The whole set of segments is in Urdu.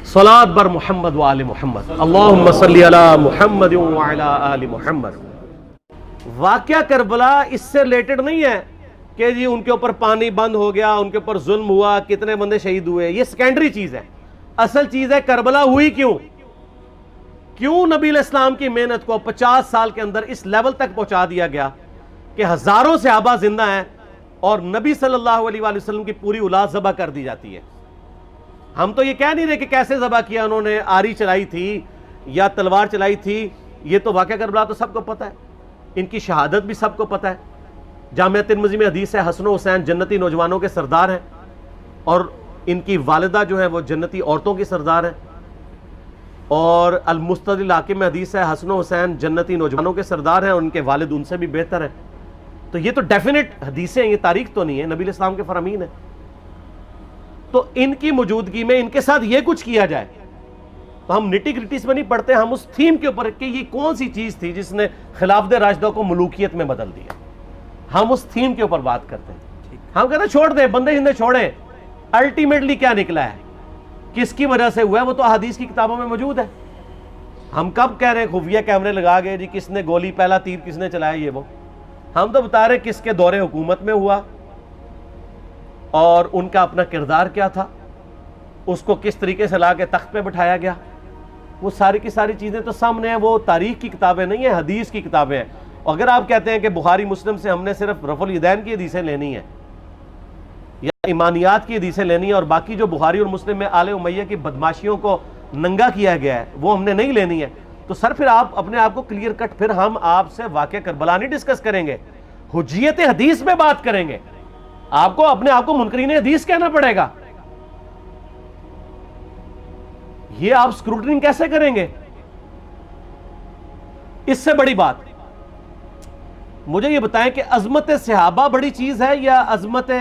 صلاۃ بر محمد و آل محمد، اللہم صلی علی محمد و علی آل محمد۔ واقعہ کربلا اس سے ریلیٹڈ نہیں ہے کہ جی ان کے اوپر پانی بند ہو گیا، ان کے اوپر ظلم ہوا، کتنے بندے شہید ہوئے، یہ سیکنڈری چیز ہے۔ اصل چیز ہے کربلا ہوئی کیوں نبی علیہ السلام کی محنت کو 50 سال کے اندر اس لیول تک پہنچا دیا گیا کہ ہزاروں صحابہ زندہ ہیں اور نبی صلی اللہ علیہ وآلہ وسلم کی پوری اولاد ذبح کر دی جاتی ہے۔ ہم تو یہ کہہ نہیں رہے کہ کیسے ذبح کیا انہوں نے، آری چلائی تھی یا تلوار چلائی تھی، یہ تو واقعہ کربلا تو سب کو پتہ ہے، ان کی شہادت بھی سب کو پتہ ہے۔ جامعہ ترمذی میں حدیث ہے حسن و حسین جنتی نوجوانوں کے سردار ہیں اور ان کی والدہ جو ہے وہ جنتی عورتوں کی سردار ہیں، اور المستدرک الحاکم میں حدیث ہے حسن و حسین جنتی نوجوانوں کے سردار ہیں اور ان کے والد ان سے بھی بہتر ہیں۔ تو یہ تو ڈیفینٹ حدیثیں ہیں، یہ تاریخ تو نہیں ہے، نبی علیہ السلام کے فرامین ہیں۔ تو ان کی موجودگی میں ان کے ساتھ یہ کچھ کیا جائے تو ہم نٹی گریٹیز میں نہیں پڑھتے، ہم اس تھیم کے اوپر کہ یہ کون سی چیز تھی جس نے خلافت راشدہ کو ملوکیت میں بدل دیا، ہم اس تھیم کے اوپر بات کرتے ہیں۔ ہم کہتے ہیں چھوڑ دیں، بندے ہندے چھوڑیں، الٹیمیٹلی کیا نکلا ہے، کس کی وجہ سے ہوا ہے، وہ تو احادیث کی کتابوں میں موجود ہے۔ ہم کب کہہ رہے ہیں خفیہ کیمرے لگا گئے جی کس نے گولی پہلا تیر کس نے چلایا، یہ وہ ہم تو بتا رہے کس کے دور حکومت میں ہوا اور ان کا اپنا کردار کیا تھا، اس کو کس طریقے سے لا کے تخت پہ بٹھایا گیا، وہ ساری کی ساری چیزیں تو سامنے ہیں۔ وہ تاریخ کی کتابیں نہیں ہیں، حدیث کی کتابیں ہیں۔ اگر آپ کہتے ہیں کہ بخاری مسلم سے ہم نے صرف رفع الیدین کی حدیثیں لینی ہیں یا ایمانیات کی حدیثیں لینی ہیں اور باقی جو بخاری اور مسلم میں آل امیہ کی بدماشیوں کو ننگا کیا گیا ہے وہ ہم نے نہیں لینی ہے، تو سر پھر آپ اپنے آپ کو کلیئر کٹ، پھر ہم آپ سے واقعہ کربلا نہیں ڈسکس کریں گے، حجیت حدیث میں بات کریں گے۔ آپ کو اپنے آپ کو منکرین حدیث کہنا پڑے گا، یہ آپ اسکروٹنگ کیسے کریں گے؟ اس سے بڑی بات مجھے یہ بتائیں کہ عظمت صحابہ بڑی چیز ہے یا عظمت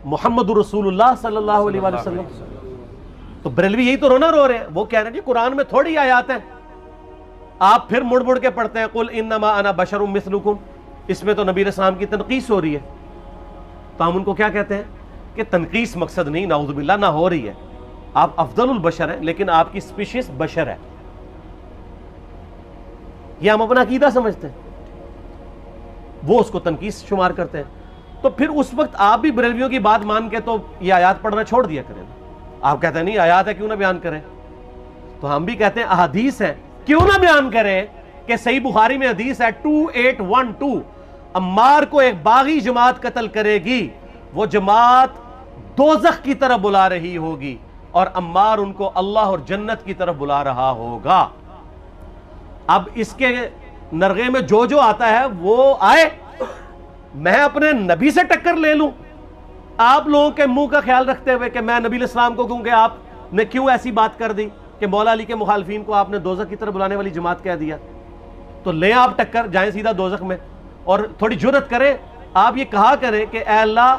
محمد رسول اللہ صلی اللہ علیہ وآلہ وسلم؟ تو بریلوی یہی تو رونا رو رہے ہیں، وہ کہہ رہے ہیں جی قرآن میں تھوڑی آیات ہیں، آپ پھر مڑ مڑ کے پڑھتے ہیں قل انما انا بشر مثلکم، اس میں تو نبی علیہ السلام کی تنقیص ہو رہی ہے۔ تو ہم ان کو کیا کہتے ہیں کہ تنقیص مقصد نہیں، نعوذ باللہ نہ ہو رہی ہے، آپ افضل البشر ہیں لیکن آپ کی سپیشیز بشر ہے، یہ ہم اپنا عقیدہ سمجھتے ہیں، وہ اس کو تنقیص شمار کرتے ہیں۔ تو پھر اس وقت آپ بھی بریلویوں کی بات مان کے تو یہ آیات پڑھنا چھوڑ دیا کریں، آپ کہتے ہیں نہیں آیات ہے کیوں نہ بیان کریں، تو ہم بھی کہتے ہیں احادیث ہے کیوں نہ بیان کریں کہ صحیح بخاری میں حدیث ہے 2812 عمار کو ایک باغی جماعت قتل کرے گی، وہ جماعت دوزخ کی طرف بلا رہی ہوگی اور عمار ان کو اللہ اور جنت کی طرف بلا رہا ہوگا۔ اب اس کے نرغے میں جو آتا ہے وہ آئے، میں اپنے نبی سے ٹکر لے لوں آپ لوگوں کے منہ کا خیال رکھتے ہوئے کہ میں نبی علیہ السلام کو کہوں کہ آپ نے کیوں ایسی بات کر دی کہ مولا علی کے مخالفین کو آپ نے دوزخ کی طرف بلانے والی جماعت کہہ دیا، تو لیں آپ ٹکر، جائیں سیدھا دوزخ میں، اور تھوڑی جرت کریں، آپ یہ کہا کریں کہ اے اللہ،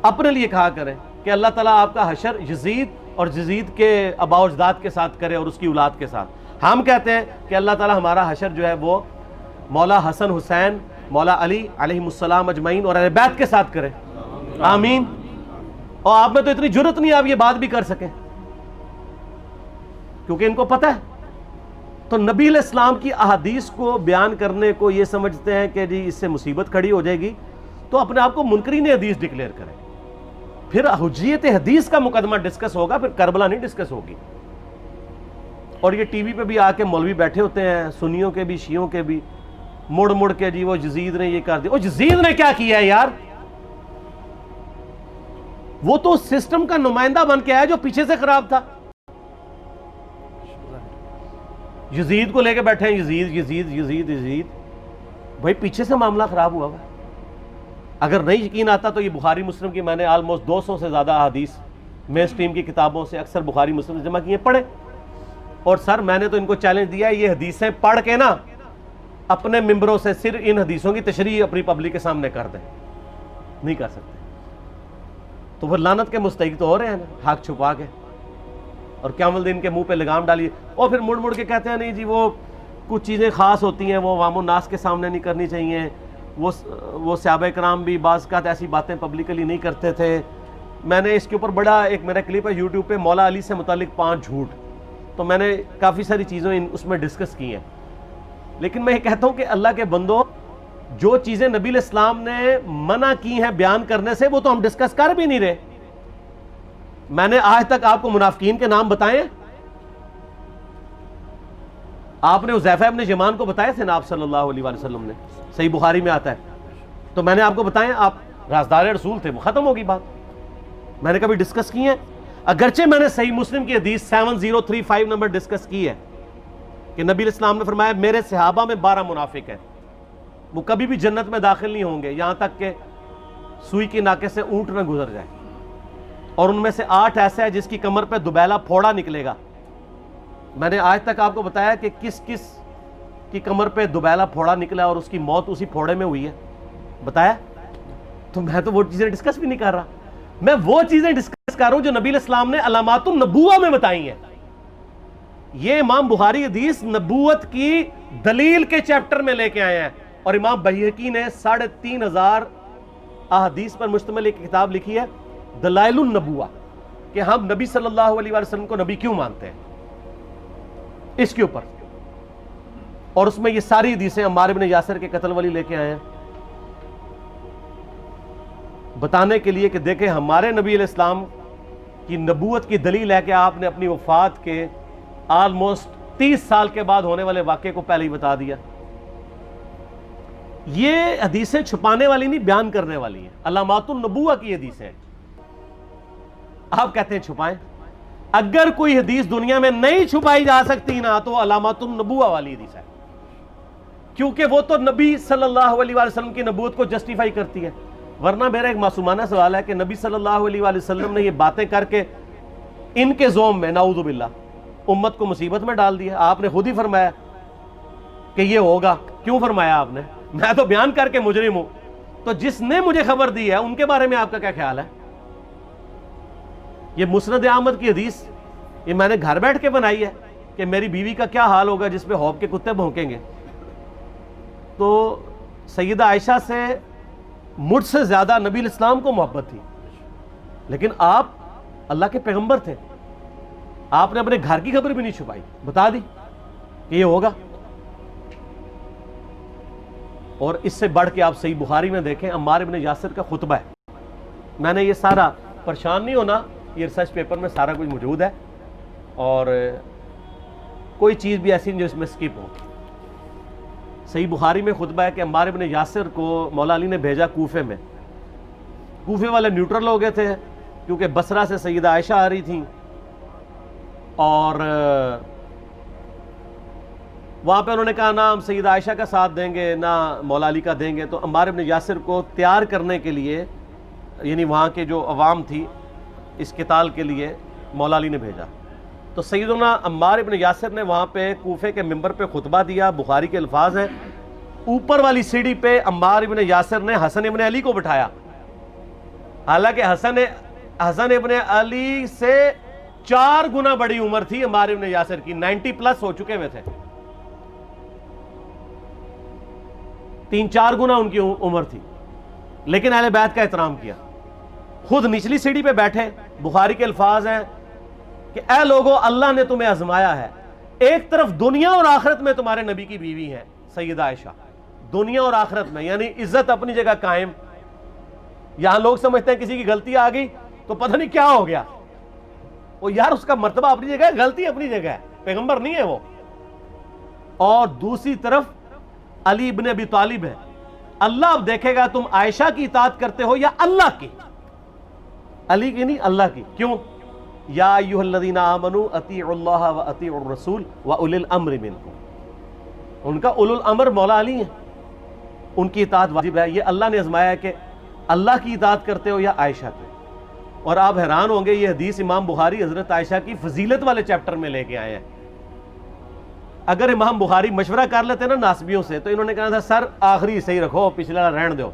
اپنے لیے کہا کریں کہ اللہ تعالیٰ آپ کا حشر یزید اور یزید کے آباء و اجداد کے ساتھ کرے اور اس کی اولاد کے ساتھ۔ ہم کہتے ہیں کہ اللہ تعالیٰ ہمارا حشر جو ہے وہ مولا حسن حسین، مولا علی علیہ السلام اجمعین اور اہل بیت کے ساتھ کرے، آمین۔ اور آپ میں تو اتنی جرت نہیں آپ یہ بات بھی کر سکیں کیونکہ ان کو پتہ ہے۔ تو نبی علیہ السلام کی احادیث کو بیان کرنے کو یہ سمجھتے ہیں کہ جی اس سے مصیبت کھڑی ہو جائے گی، تو اپنے آپ کو منکرین حدیث ڈکلیئر کریں، پھر حجیت حدیث کا مقدمہ ڈسکس ہوگا، پھر کربلا نہیں ڈسکس ہوگی۔ اور یہ ٹی وی پہ بھی آ کے مولوی بیٹھے ہوتے ہیں، سنیوں کے بھی شیعوں کے بھی، مڑ مڑ کے جی وہ یزید نے یہ کر دیا، وہ یزید نے کیا کیا ہے یار؟ وہ تو سسٹم کا نمائندہ بن کے آیا جو پیچھے سے خراب تھا۔ یزید کو لے کے بیٹھے ہیں، یزید یزید یزید یزید، بھائی پیچھے سے معاملہ خراب ہوا ہے۔ اگر نہیں یقین آتا تو یہ بخاری مسلم کی میں نے آلموسٹ 200 سے زیادہ احادیث مین اسٹریم کی کتابوں سے اکثر بخاری مسلم سے جمع کیے، پڑھیں، اور سر میں نے تو ان کو چیلنج دیا ہے یہ حدیثیں پڑھ کے نا اپنے ممبروں سے صرف ان حدیثوں کی تشریح اپنی پبلک کے سامنے کر دیں، نہیں کر سکتے تو وہ لعنت کے مستحق تو ہو رہے ہیں نا، حق چھپا کے، اور قیامت دن کے منہ پہ لگام ڈالیے، اور پھر مڑ مڑ کے کہتے ہیں نہیں جی وہ کچھ چیزیں خاص ہوتی ہیں وہ عوام الناس کے سامنے نہیں کرنی چاہیے، وہ صحابہ کرام بھی بعض اوقات ایسی باتیں پبلکلی نہیں کرتے تھے، میں نے اس کے اوپر بڑا ایک میرا کلپ ہے یوٹیوب پہ، مولا علی سے متعلق 5 جھوٹ، تو میں نے کافی ساری چیزیں اس میں ڈسکس کی ہیں. لیکن میں یہ کہتا ہوں کہ اللہ کے بندو، جو چیزیں نبی علیہ السلام نے منع کی ہیں بیان کرنے سے، وہ تو ہم ڈسکس کر بھی نہیں رہے. میں نے آج تک آپ کو منافقین کے نام بتائے؟ آپ نے حذیفہ ابن یمان کو بتائے تھے نا آپ صلی اللہ علیہ وسلم نے، صحیح بخاری میں آتا ہے. تو میں نے آپ کو بتائے، آپ رازدار رسول تھے، وہ ختم ہوگی بات. میں نے کبھی ڈسکس کی ہے؟ اگرچہ میں نے صحیح مسلم کی حدیث 7035 نمبر ڈسکس کی ہے کہ نبی علیہ السلام نے فرمایا میرے صحابہ میں 12 منافق ہیں، وہ کبھی بھی جنت میں داخل نہیں ہوں گے یہاں تک کہ سوئی کی ناکے سے اونٹ نہ گزر جائے، اور ان میں سے 8 ایسے ہیں جس کی کمر پہ دوبیلا پھوڑا نکلے گا. میں نے آج تک آپ کو بتایا کہ کس کس کی کمر پہ دوبیلا پھوڑا نکلا اور اس کی موت اسی پھوڑے میں ہوئی ہے؟ بتایا؟ تو میں تو وہ چیزیں ڈسکس بھی نہیں کر رہا، میں وہ چیزیں ڈسکس کر رہا ہوں جو نبی علیہ السلام نے علامات النبوہ میں بتائی ہیں. یہ امام بخاری حدیث نبوت کی دلیل کے چیپٹر میں لے کے آئے ہیں، اور امام بہقی نے 3500 احادیث پر مشتمل ایک کتاب لکھی ہے دلائل النبوہ، کہ ہم نبی صلی اللہ علیہ وسلم کو نبی کیوں مانتے ہیں، اس کے اوپر. اور اس میں یہ ساری حدیثیں عمار بن یاسر کے قتل والی لے کے آئے ہیں، بتانے کے لیے کہ دیکھیں ہمارے نبی علیہ السلام کی نبوت کی دلیل ہے کہ آپ نے اپنی وفات کے آلموسٹ 30 سال کے بعد ہونے والے واقعے کو پہلے ہی بتا دیا. یہ حدیثیں چھپانے والی نہیں، بیان کرنے والی ہیں، علامات النبوہ کی حدیثیں. آپ کہتے ہیں چھپائیں، اگر کوئی حدیث دنیا میں نہیں چھپائی جا سکتی نا تو علامات النبوہ والی حدیث ہے، کیونکہ وہ تو نبی صلی اللہ علیہ وسلم کی نبوت کو جسٹیفائی کرتی ہے. ورنہ میرا ایک معصومانہ سوال ہے کہ نبی صلی اللہ علیہ وسلم نے یہ باتیں کر کے ان کے زوم میں نعوذ باللہ امت کو مصیبت میں ڈال دیا. آپ نے خود ہی فرمایا کہ یہ ہوگا. کیوں فرمایا آپ نے؟ میں تو بیان کر کے مجرم ہوں. تو جس نے مجھے خبر دی ہے ان کے بارے میں آپ کا کیا خیال ہے؟ یہ مسند احمد کی حدیث یہ میں نے گھر بیٹھ کے بنائی ہے کہ میری بیوی کا کیا حال ہوگا جس پہ ہوب کے کتے بھونکیں گے. تو سیدہ عائشہ سے مجھ سے زیادہ نبی علیہ السلام کو محبت تھی، لیکن آپ اللہ کے پیغمبر تھے، آپ نے اپنے گھر کی خبر بھی نہیں چھپائی، بتا دی کہ یہ ہوگا. اور اس سے بڑھ کے آپ صحیح بخاری میں دیکھیں عمار بن یاسر کا خطبہ ہے. میں نے یہ سارا، پریشان نہیں ہونا، یہ ریسرچ پیپر میں سارا کچھ موجود ہے، اور کوئی چیز بھی ایسی نہیں جو اس میں سکپ ہو. صحیح بخاری میں خطبہ ہے کہ عمار بن یاسر کو مولا علی نے بھیجا کوفے میں. کوفے والے نیوٹرل ہو گئے تھے کیونکہ بصرہ سے سیدہ عائشہ آ رہی تھیں، اور وہاں پہ انہوں نے کہا نہ ہم سیدہ عائشہ کا ساتھ دیں گے نہ مولا علی کا دیں گے. تو عمار بن یاسر کو تیار کرنے کے لیے، یعنی وہاں کے جو عوام تھی اس قتال کے لیے، مولا علی نے بھیجا. تو سیدنا عمار بن یاسر نے وہاں پہ کوفے کے منبر پہ خطبہ دیا. بخاری کے الفاظ ہیں، اوپر والی سیڑھی پہ عمار بن یاسر نے حسن ابن علی کو بٹھایا، حالانکہ حسن ابن علی سے 4 گنا بڑی عمر تھی عمار بن یاسر کی، 90 پلس ہو چکے ہوئے تھے، 3-4 گنا ان کی عمر تھی. لیکن اہل بیت کا احترام کیا، خود نچلی سیڑھی پہ بیٹھے. بخاری کے الفاظ ہیں کہ اے لوگو اللہ نے تمہیں آزمایا ہے، ایک طرف دنیا اور آخرت میں تمہارے نبی کی بیوی ہے سیدہ عائشہ، دنیا اور آخرت میں، یعنی عزت اپنی جگہ قائم. یہاں لوگ سمجھتے ہیں کسی کی غلطی آ گئی تو پتہ نہیں کیا ہو گیا. وہ یار اس کا مرتبہ اپنی جگہ ہے، غلطی اپنی جگہ ہے، پیغمبر نہیں ہے وہ. اور دوسری طرف علی ابن ابی طالب ہے. اللہ اب دیکھے گا تم عائشہ کی اطاعت کرتے ہو یا اللہ کی، علی کی نہیں اللہ کی. کیوں؟ یا ایھا الذین آمنوا اطیعوا اللہ و اطیعوا الرسول و اولی الامر منکم. ان کا اولو الامر مولا علی ہیں، ان کی اطاعت واجب ہے. یہ اللہ نے آزمایا ہے کہ اللہ کی اطاعت کرتے ہو یا عائشہ کی. اور آپ حیران ہوں گے یہ حدیث امام بخاری حضرت عائشہ کی فضیلت والے چیپٹر میں لے کے آئے ہیں. اگر امام بخاری مشورہ کر لیتے نا ناسبیوں سے تو انہوں نے کہا تھا سر آخری صحیح رکھو، پچھلے والا رہن دو،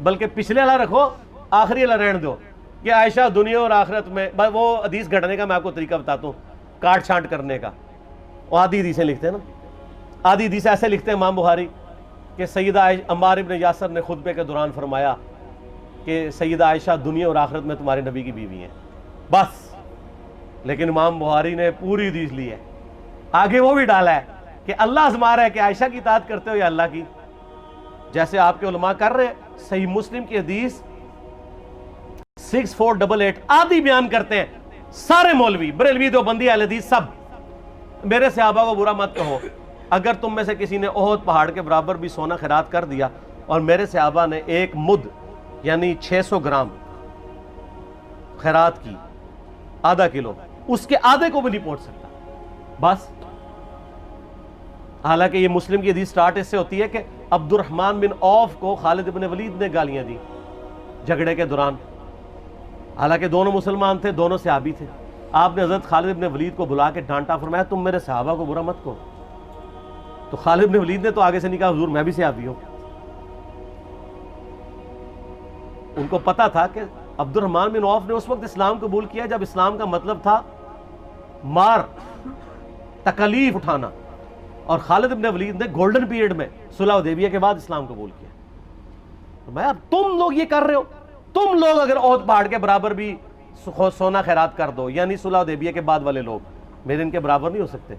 بلکہ پچھلے والا رکھو آخری والا رہن دو، کہ عائشہ دنیا اور آخرت میں. وہ حدیث گھڑنے کا میں آپ کو طریقہ بتاتا ہوں، کاٹ چھانٹ کرنے کا. وہ آدھی حدیثیں لکھتے ہیں نا، آدھی حدیث ایسے لکھتے ہیں امام بخاری کہ سیدہ عمار ابن یاسر نے خطبے کے دوران فرمایا کہ سیدہ عائشہ دنیا اور آخرت میں تمہارے نبی کی بیوی ہیں، بس. لیکن امام بخاری نے پوری حدیث لی ہے، آگے وہ بھی ڈالا ہے کہ اللہ آزما رہا ہے کہ عائشہ کی اطاعت کرتے ہو یا اللہ کی، جیسے آپ کے علماء کر رہے ہیں. صحیح مسلم کی حدیث 6488 آدھی بیان کرتے ہیں سارے مولوی، بریلوی، دیوبندی، اہل حدیث سب. میرے صحابہ کو برا مت کہو، اگر تم میں سے کسی نے احد پہاڑ کے برابر بھی سونا خیرات کر دیا اور میرے صحابہ نے ایک مد یعنی 600 گرام خیرات کی، آدھا کلو، اس کے آدھے کو بھی نہیں پہنچ سکتا. بس. حالانکہ یہ مسلم کی حدیث سٹارٹ اس سے ہوتی ہے کہ عبد الرحمن بن عوف کو خالد بن ولید نے گالیاں دی جھگڑے کے دوران، حالانکہ دونوں مسلمان تھے، دونوں صحابی تھے. آپ نے حضرت خالد بن ولید کو بلا کے ڈانٹا، فرمایا تم میرے صحابہ کو برا مت کہو. تو خالد بن ولید نے تو آگے سے نہیں کہا حضور میں بھی صحابی ہوں. ان کو پتا تھا کہ عبد الرحمن بن عوف نے اس وقت اسلام قبول کیا جب اسلام کا مطلب تھا مار، تکلیف اٹھانا، اور خالد بن ولید نے گولڈن پیریڈ میں صلح حدیبیہ کے بعد اسلام قبول کیا. میں اب تم لوگ یہ کر رہے ہو، تم لوگ اگر احد پہاڑ کے برابر بھی سونا خیرات کر دو، یعنی صلح حدیبیہ کے بعد والے لوگ میرے ان کے برابر نہیں ہو سکتے.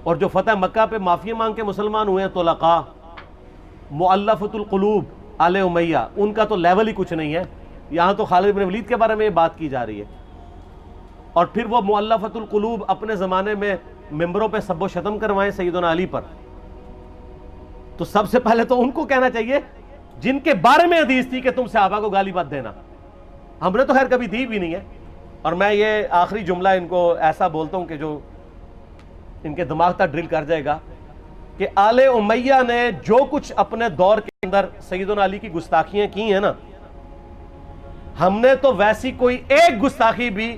اور جو فتح مکہ پہ معافی مانگ کے مسلمان ہوئے ہیں طلقاء، مؤلفۃ القلوب، آل امیہ، ان کا تو لیول ہی کچھ نہیں ہے. یہاں تو خالد بن ولید کے بارے میں یہ بات کی جا رہی ہے. اور پھر وہ مؤلفۃ القلوب اپنے زمانے میں ممبروں پہ سب و شتم کروائیں سیدنا علی پر، تو سب سے پہلے تو ان کو کہنا چاہیے جن کے بارے میں حدیث تھی کہ تم صحابہ کو گالی مت دینا. ہم نے تو خیر کبھی دی بھی نہیں ہے. اور میں یہ آخری جملہ ان کو ایسا بولتا ہوں کہ جو ان کے دماغ تک ڈرل کر جائے گا کہ آل امیہ نے جو کچھ اپنے دور کے اندر سیدنا علی کی گستاخیاں کی ہیں نا، ہم نے تو ویسی کوئی ایک گستاخی بھی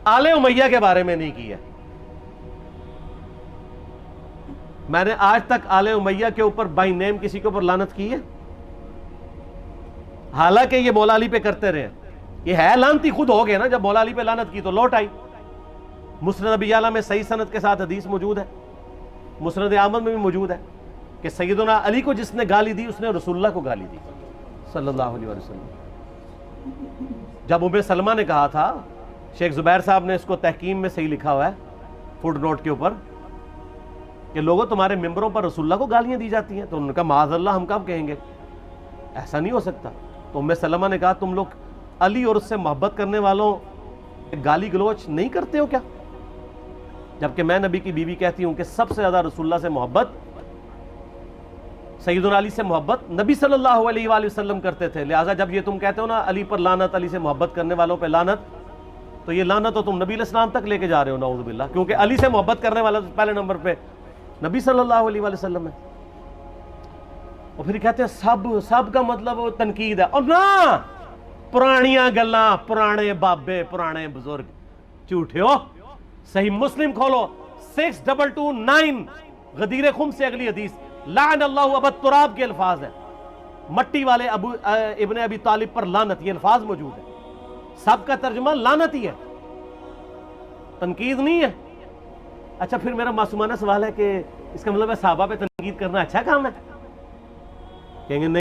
آل امیہ کے بارے میں نہیں کی ہے. میں نے آج تک آل امیہ کے اوپر بائی نیم کسی کے اوپر لعنت کی ہے؟ حالانکہ یہ مولا علی پہ کرتے رہے. یہ ہے لعنتی خود ہو گئے نا، جب مولا علی پہ لعنت کی تو لوٹ آئی. مسند ابی اعلیٰ میں صحیح سند کے ساتھ حدیث موجود ہے، مسند احمد میں بھی موجود ہے کہ سیدنا علی کو جس نے گالی دی اس نے رسول اللہ کو گالی دی صلی اللہ علیہ وسلم. جب ام سلمہ نے کہا تھا، شیخ زبیر صاحب نے اس کو تحکیم میں صحیح لکھا ہوا ہے فوٹ نوٹ کے اوپر، کہ لوگوں تمہارے ممبروں پر رسول اللہ کو گالیاں دی جاتی ہیں، تو انہوں نے کہا معاذ اللہ، ہم کب کہیں گے، ایسا نہیں ہو سکتا. تو ام سلمہ نے کہا تم لوگ علی اور اس سے محبت کرنے والوں گالی گلوچ نہیں کرتے ہو کیا؟ جبکہ میں نبی کی بیوی کہتی ہوں کہ سب سے زیادہ رسول اللہ سے محبت، سیدنا علی سے محبت نبی صلی اللہ علیہ وآلہ وسلم کرتے تھے. لہٰذا جب یہ تم کہتے ہو نا علی پر لعنت، علی سے محبت کرنے والوں پہ لعنت، تو یہ لعنت تو تم نبی علیہ السلام تک لے کے جا رہے ہو نعوذ باللہ، کیونکہ علی سے محبت کرنے والا پہلے نمبر پہ نبی صلی اللہ علیہ وآلہ وسلم ہے. اور پھر کہتے ہیں سب کا مطلب تنقید ہے. اور نہ، پرانیاں گلاں، پرانے بابے، پرانے بزرگ، جھوٹے ہو. صحیح مسلم کھولو 6229 غدیر خم سے اگلی حدیث، لعن اللہ ابا التراب کے الفاظ ہیں، مٹی والے ابن ابی طالب پر لعنت، یہ الفاظ موجود ہے. سب کا ترجمہ لعنت ہی ہے، تنقید نہیں ہے. اچھا پھر میرا معصومانہ سوال ہے کہ اس کا مطلب ہے صحابہ پہ تنقید کرنا اچھا کام ہے؟ کہیں گے نہیں.